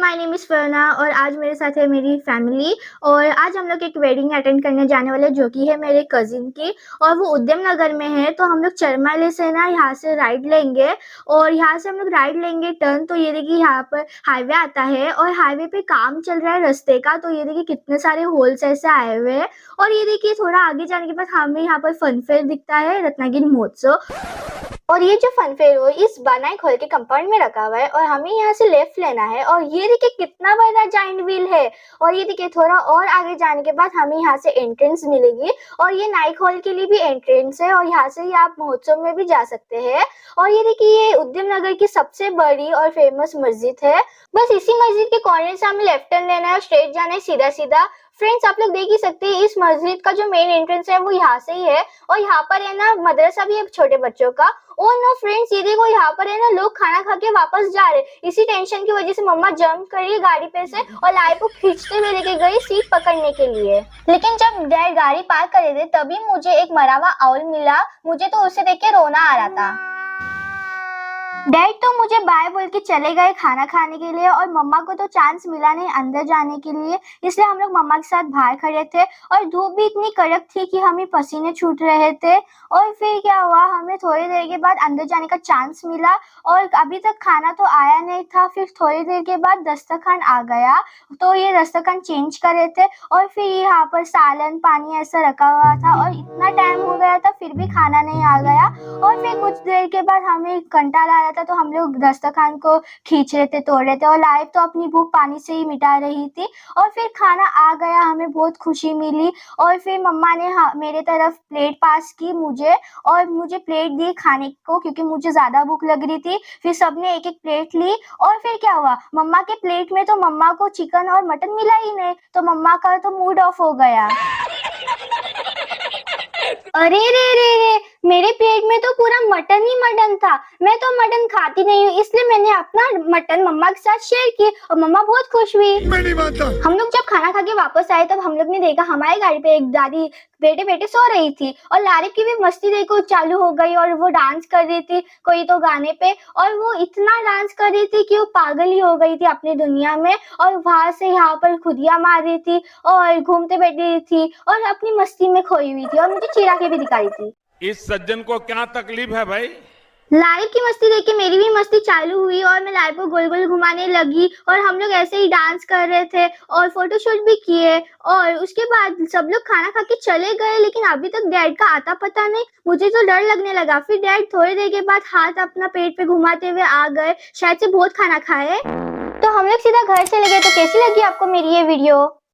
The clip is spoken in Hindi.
माय नेम इज़ फरना और आज मेरे साथ है मेरी फैमिली और आज हम लोग एक वेडिंग अटेंड करने जाने वाले जो कि है मेरे कज़िन की और वो उद्यम नगर में है। तो हम लोग चरमाले से ना यहाँ से राइड लेंगे और यहाँ से हम लोग राइड लेंगे टर्न। तो ये देखिए यहाँ पर हाईवे आता है और हाईवे पे काम चल रहा है रास्ते का। तो ये देखिए कितने सारे होल्स ऐसे आए हुए हैं और ये देखिए थोड़ा आगे जाने के बाद हमें यहाँ पर फन फेयर दिखता है, रत्नागिरी महोत्सव। और ये जो फन फेयर हो इस बनाई खोल के कंपाउंड में रखा हुआ है और हमें यहाँ से लेफ्ट लेना है। और ये देखिए कितना बड़ा जाइंट व्हील है और ये देखिए थोड़ा और आगे जाने के बाद हमें यहाँ से एंट्रेंस मिलेगी और ये नाइक हॉल के लिए भी एंट्रेंस है और यहाँ से ही आप महोत्सव में भी जा सकते हैं। और ये देखिए ये उद्यम नगर की सबसे बड़ी और फेमस मस्जिद है। बस इसी मस्जिद के कॉर्नर से हमें लेफ्ट टर्न लेना है और स्ट्रेट जाना है सीधा सीधा। फ्रेंड्स आप लोग देख ही सकते हैं इस मस्जिद का जो मेन एंट्रेंस है वो यहाँ से ही है और यहाँ पर है ना मदरसा भी है छोटे बच्चों का। ओ नो फ्रेंड्स ये देखो यहाँ पर है ना लोग खाना खा के वापस जा रहे। इसी टेंशन की वजह से मम्मा जंप करी गाड़ी पे से और लाई को खींचते हुए लेके गई सीट पकड़ने के लिए। लेकिन जब डैड गाड़ी पार्क कर रहे थे तभी मुझे एक मरा हुआ आउल मिला। मुझे तो उसे देख के रोना आ रहा था। डैड तो मुझे बाय बोल के चले गए खाना खाने के लिए और मम्मा को तो चांस मिला नहीं अंदर जाने के लिए, इसलिए हम लोग मम्मा के साथ बाहर खड़े थे और धूप भी इतनी कड़क थी कि हमें पसीने छूट रहे थे। और फिर क्या हुआ, हमें थोड़ी देर के बाद अंदर जाने का चांस मिला और अभी तक खाना तो आया नहीं था। फिर थोड़ी देर के बाद दस्तरखान आ गया तो ये दस्तरखान चेंज कर रहे थे और फिर यहाँ पर सालन पानी ऐसा रखा हुआ था और इतना टाइम हो गया था फिर भी खाना नहीं आ गया। और फिर कुछ देर के बाद हमें कंटाला आ रहा था तो हम लोग दस्तरखान को खींच रहे थे, तोड़ रहे थे और लाइफ तो अपनी भूख पानी से ही मिटा रही थी। और फिर खाना आ गया, हमें बहुत खुशी मिली और फिर मम्मा ने मेरे तरफ प्लेट पास की मुझे और मुझे प्लेट दी खाने को क्योंकि मुझे ज्यादा भूख लग रही थी। फिर सबने एक एक प्लेट ली और फिर क्या हुआ, मम्मा के प्लेट में तो मम्मा को चिकन और मटन मिला ही नहीं तो मम्मा का तो मूड ऑफ हो गया। अरे रे रे रे, मेरे प्लेट में तो पूरा मटन ही मटन था। मैं तो मटन खाती नहीं हूँ इसलिए मैंने अपना मटन मम्मा के साथ शेयर की और मम्मा बहुत खुश हुई। मैं नहीं मानता। हम लोग जब खाना खा के वापस आए तब हम लोग ने देखा हमारी गाड़ी पे एक दादी बेटे बेटे सो रही थी और लारिफ की भी मस्ती देखो चालू हो गई और वो डांस कर रही थी कोई तो गाने पे और वो इतना डांस कर रही थी कि वो पागल ही हो गई थी अपनी दुनिया में और वहां से यहाँ पर खुदियां मार रही थी और घूमते बैठी रही थी और अपनी मस्ती में खोई हुई थी और मुझे चिढ़ा के भी दिखाई थी। इस सज्जन को क्या तकलीफ है भाई? लाइफ की मस्ती देख के मेरी भी मस्ती चालू हुई और मैं लाइफ को गोल गोल घुमाने लगी और हम लोग ऐसे ही डांस कर रहे थे और फोटोशूट भी किए। और उसके बाद सब लोग खाना खा के चले गए लेकिन अभी तक डैड का आता पता नहीं। मुझे तो डर लगने लगा। फिर डैड थोड़ी देर के बाद हाथ अपना पेट पे घुमाते हुए आ गए, शायद से बहुत खाना खाए। तो हम लोग सीधा घर चले गए। तो कैसी लगी आपको मेरी ये वीडियो?